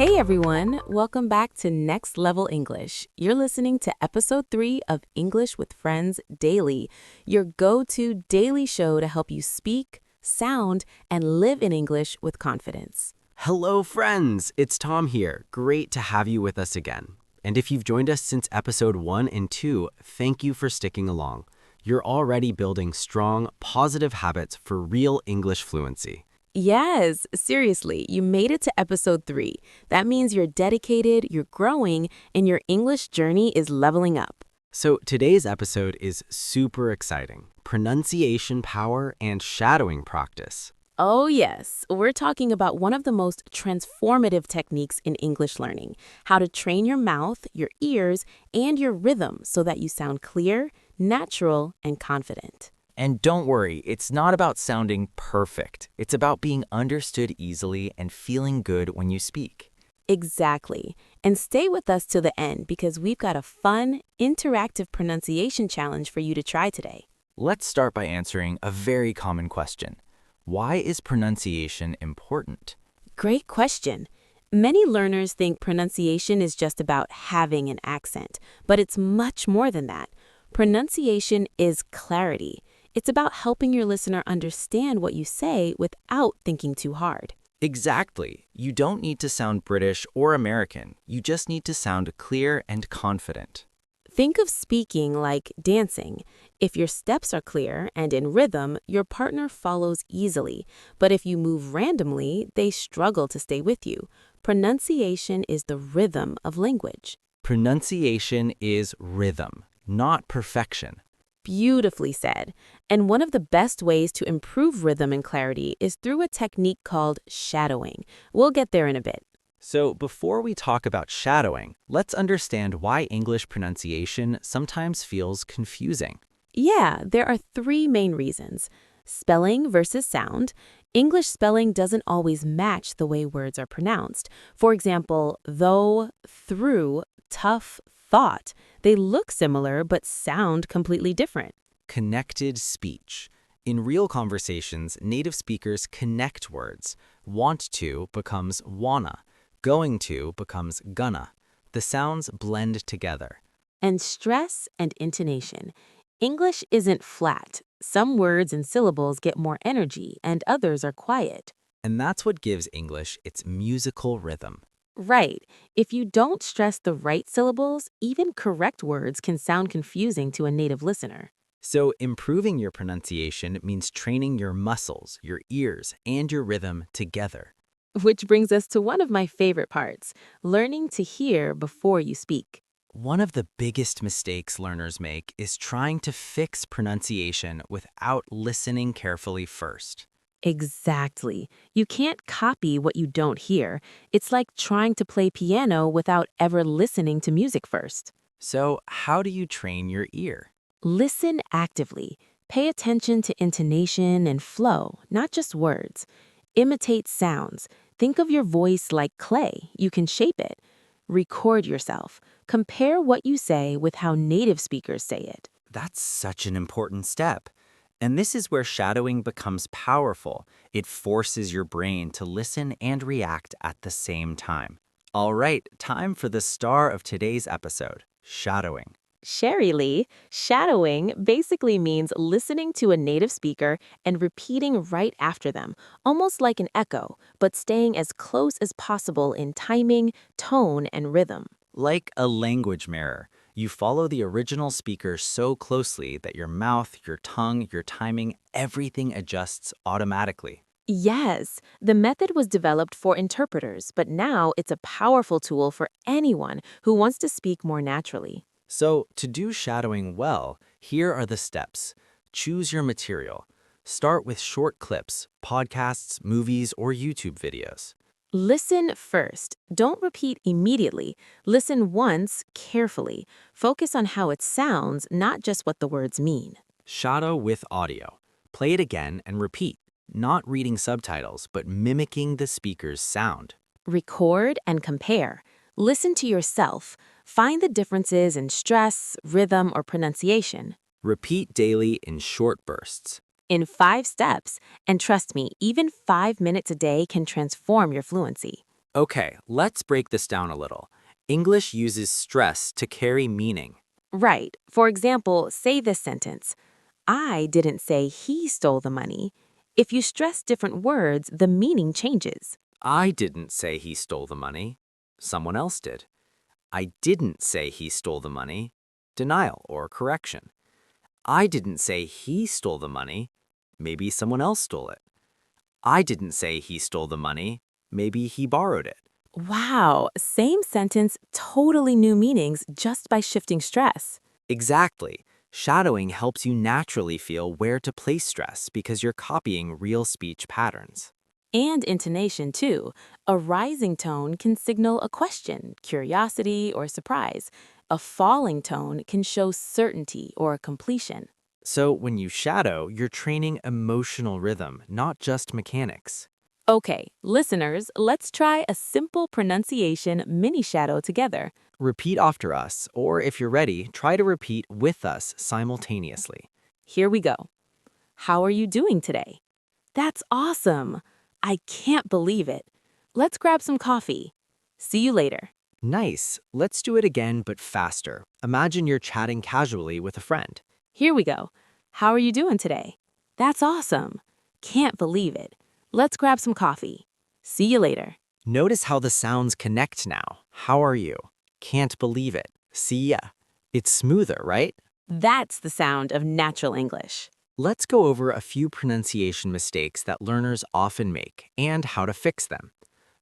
Hey everyone, welcome back to Next Level English. You're listening to episode 3 of English with Friends Daily, your go-to daily show to help you speak, sound, and live in English with confidence. Hello, friends! It's Tom here. Great to have you with us again. And if you've joined us since episode 1 and 2, thank you for sticking along. You're already building strong, positive habits for real English fluency. Yes, seriously, you made it to episode 3. That means you're dedicated, you're growing, and your English journey is leveling up. So today's episode is super exciting. Pronunciation power and shadowing practice. Oh yes, we're talking about one of the most transformative techniques in English learning, how to train your mouth, your ears, and your rhythm so that you sound clear, natural, and confident. And don't worry, it's not about sounding perfect. It's about being understood easily and feeling good when you speak. Exactly. And stay with us till the end because we've got a fun, interactive pronunciation challenge for you to try today. Let's start by answering a very common question. Why is pronunciation important? Great question. Many learners think pronunciation is just about having an accent, but it's much more than that. Pronunciation is clarity. It's about helping your listener understand what you say without thinking too hard. Exactly. You don't need to sound British or American. You just need to sound clear and confident. Think of speaking like dancing. If your steps are clear and in rhythm, your partner follows easily. But if you move randomly, they struggle to stay with you. Pronunciation is the rhythm of language. Pronunciation is rhythm, not perfection. Beautifully said. And one of the best ways to improve rhythm and clarity is through a technique called shadowing. We'll get there in a bit. So before we talk about shadowing, let's understand why English pronunciation sometimes feels confusing. Yeah, there are 3 main reasons. Spelling versus sound. English spelling doesn't always match the way words are pronounced. For example, though, through, tough, thought. They look similar but sound completely different. Connected speech. In real conversations, native speakers connect words. Want to becomes wanna. Going to becomes gonna. The sounds blend together. And stress and intonation. English isn't flat. Some words and syllables get more energy and others are quiet. And that's what gives English its musical rhythm. Right. If you don't stress the right syllables, even correct words can sound confusing to a native listener. So improving your pronunciation means training your muscles, your ears, and your rhythm together. Which brings us to one of my favorite parts, learning to hear before you speak. One of the biggest mistakes learners make is trying to fix pronunciation without listening carefully first. Exactly. You can't copy what you don't hear. It's like trying to play piano without ever listening to music first. So how do you train your ear? Listen actively. Pay attention to intonation and flow, not just words. Imitate sounds. Think of your voice like clay. You can shape it. Record yourself. Compare what you say with how native speakers say it. That's such an important step. And this is where shadowing becomes powerful. It forces your brain to listen and react at the same time. All right, time for the star of today's episode, shadowing. Sherry Lee, shadowing basically means listening to a native speaker and repeating right after them, almost like an echo, but staying as close as possible in timing, tone, and rhythm. Like a language mirror, you follow the original speaker so closely that your mouth, your tongue, your timing, everything adjusts automatically. Yes, the method was developed for interpreters, but now it's a powerful tool for anyone who wants to speak more naturally. So, to do shadowing well, here are the steps. Choose your material. Start with short clips, podcasts, movies, or YouTube videos. Listen first. Don't repeat immediately. Listen once, carefully. Focus on how it sounds, not just what the words mean. Shadow with audio. Play it again and repeat, not reading subtitles, but mimicking the speaker's sound. Record and compare. Listen to yourself. Find the differences in stress, rhythm, or pronunciation. Repeat daily in short bursts. In 5 steps, and trust me, even 5 minutes a day can transform your fluency. Okay, let's break this down a little. English uses stress to carry meaning. Right. For example, say this sentence: I didn't say he stole the money. If you stress different words, the meaning changes. I didn't say he stole the money. Someone else did. I didn't say he stole the money. Denial or correction. I didn't say he stole the money. Maybe someone else stole it. I didn't say he stole the money. Maybe he borrowed it. Wow, same sentence, totally new meanings just by shifting stress. Exactly. Shadowing helps you naturally feel where to place stress because you're copying real speech patterns. And intonation, too. A rising tone can signal a question, curiosity, or surprise. A falling tone can show certainty or completion. So when you shadow, you're training emotional rhythm, not just mechanics. Okay, listeners, let's try a simple pronunciation mini shadow together. Repeat after us, or if you're ready, try to repeat with us simultaneously. Here we go. How are you doing today? That's awesome. I can't believe it. Let's grab some coffee. See you later. Nice. Let's do it again, but faster. Imagine you're chatting casually with a friend. Here we go. How are you doing today? That's awesome. Can't believe it. Let's grab some coffee. See you later. Notice how the sounds connect now. How are you? Can't believe it. See ya. It's smoother, right? That's the sound of natural English. Let's go over a few pronunciation mistakes that learners often make and how to fix them.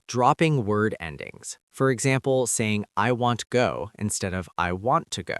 Dropping word endings. For example, saying I want go instead of I want to go.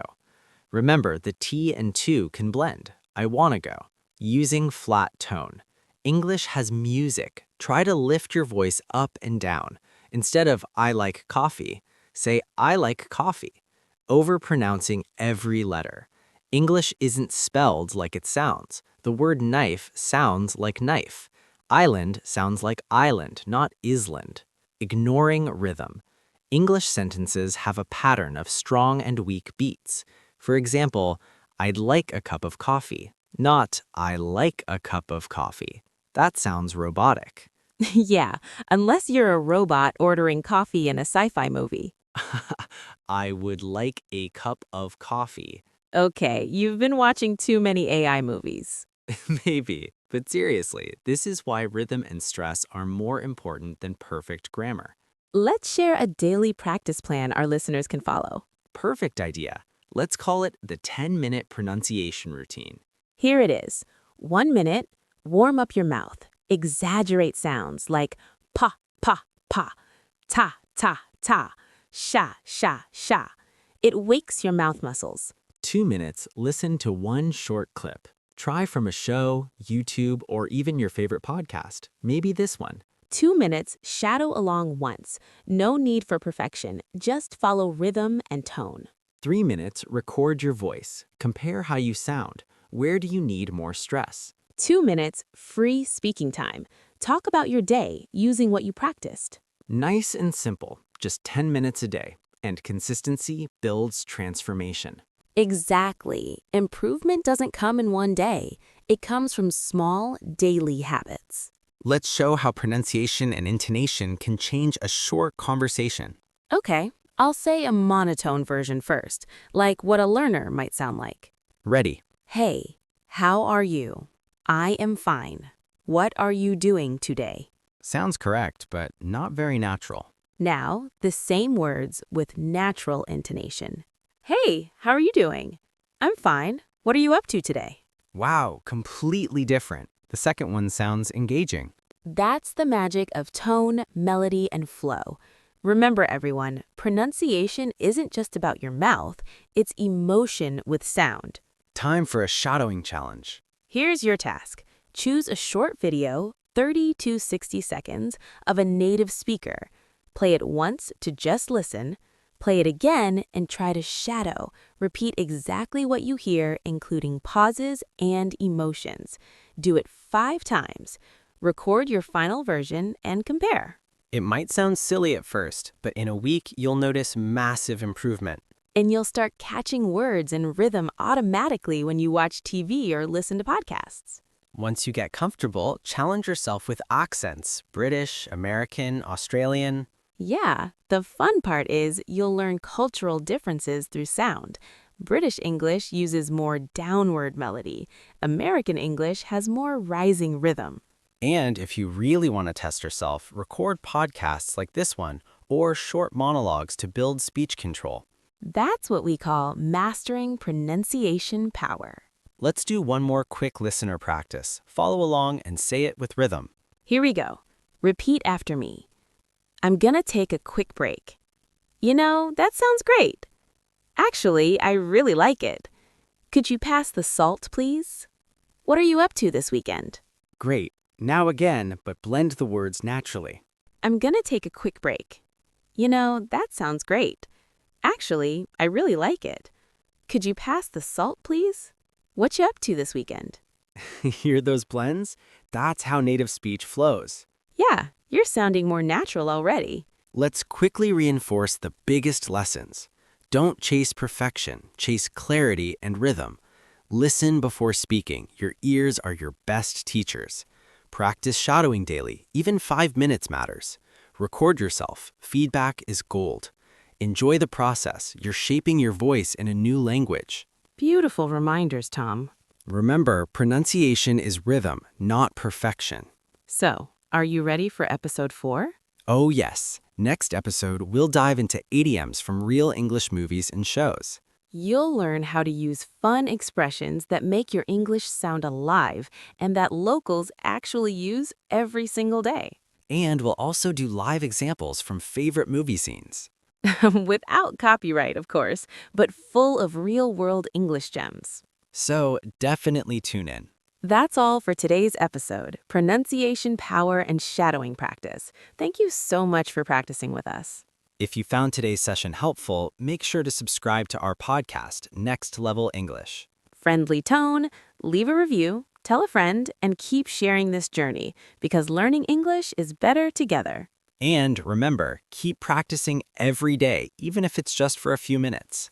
Remember, the T and to can blend. I want to go. Using flat tone. English has music. Try to lift your voice up and down. Instead of I like coffee, say I like coffee. Overpronouncing every letter. English isn't spelled like it sounds. The word knife sounds like knife. Island sounds like island, not island. Ignoring rhythm. English sentences have a pattern of strong and weak beats. For example, I'd like a cup of coffee, not I like a cup of coffee. That sounds robotic. Yeah, unless you're a robot ordering coffee in a sci-fi movie. I would like a cup of coffee. Okay, you've been watching too many AI movies. Maybe, but seriously, this is why rhythm and stress are more important than perfect grammar. Let's share a daily practice plan our listeners can follow. Perfect idea. Let's call it the 10-minute pronunciation routine. Here it is. 1 minute, warm up your mouth. Exaggerate sounds like pa, pa, pa, ta, ta, ta, sha, sha, sha. It wakes your mouth muscles. 2 minutes, listen to one short clip. Try from a show, YouTube, or even your favorite podcast. Maybe this one. 2 minutes, shadow along once. No need for perfection. Just follow rhythm and tone. 3 minutes, record your voice. Compare how you sound. Where do you need more stress? 2 minutes, free speaking time. Talk about your day using what you practiced. Nice and simple, just 10 minutes a day. And consistency builds transformation. Exactly. Improvement doesn't come in one day. It comes from small, daily habits. Let's show how pronunciation and intonation can change a short conversation. Okay, I'll say a monotone version first, like what a learner might sound like. Ready. Hey, how are you? I am fine. What are you doing today? Sounds correct, but not very natural. Now, the same words with natural intonation. Hey, how are you doing? I'm fine. What are you up to today? Wow, completely different. The second one sounds engaging. That's the magic of tone, melody, and flow. Remember, everyone, pronunciation isn't just about your mouth, it's emotion with sound. Time for a shadowing challenge. Here's your task. Choose a short video, 30 to 60 seconds, of a native speaker. Play it once to just listen. Play it again and try to shadow. Repeat exactly what you hear, including pauses and emotions. Do it 5 times. Record your final version and compare. It might sound silly at first, but in a week, you'll notice massive improvement. And you'll start catching words and rhythm automatically when you watch TV or listen to podcasts. Once you get comfortable, challenge yourself with accents: British, American, Australian. Yeah, the fun part is you'll learn cultural differences through sound. British English uses more downward melody. American English has more rising rhythm. And if you really want to test yourself, record podcasts like this one or short monologues to build speech control. That's what we call mastering pronunciation power. Let's do one more quick listener practice. Follow along and say it with rhythm. Here we go. Repeat after me. I'm gonna take a quick break. You know, that sounds great. Actually, I really like it. Could you pass the salt, please? What are you up to this weekend? Great. Now again, but blend the words naturally. I'm gonna take a quick break. You know, that sounds great. Actually, I really like it. Could you pass the salt, please? What you up to this weekend? Hear those blends? That's how native speech flows. Yeah, you're sounding more natural already. Let's quickly reinforce the biggest lessons. Don't chase perfection, chase clarity and rhythm. Listen before speaking. Your ears are your best teachers. Practice shadowing daily. Even 5 minutes matters. Record yourself. Feedback is gold. Enjoy the process. You're shaping your voice in a new language. Beautiful reminders, Tom. Remember, pronunciation is rhythm, not perfection. So, are you ready for episode 4? Oh yes, next episode we'll dive into idioms from real English movies and shows. You'll learn how to use fun expressions that make your English sound alive and that locals actually use every single day. And we'll also do live examples from favorite movie scenes. Without copyright, of course, but full of real-world English gems. So definitely tune in. That's all for today's episode, Pronunciation Power and Shadowing Practice. Thank you so much for practicing with us. If you found today's session helpful, make sure to subscribe to our podcast, Next Level English. Friendly tone, leave a review, tell a friend, and keep sharing this journey because learning English is better together. And remember, keep practicing every day, even if it's just for a few minutes.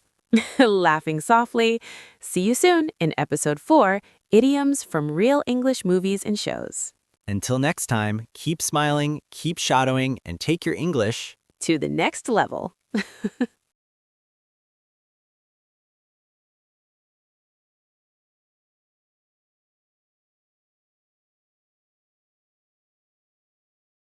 Laughing softly. See you soon in episode 4, Idioms from Real English Movies and Shows. Until next time, keep smiling, keep shadowing, and take your English To the next level.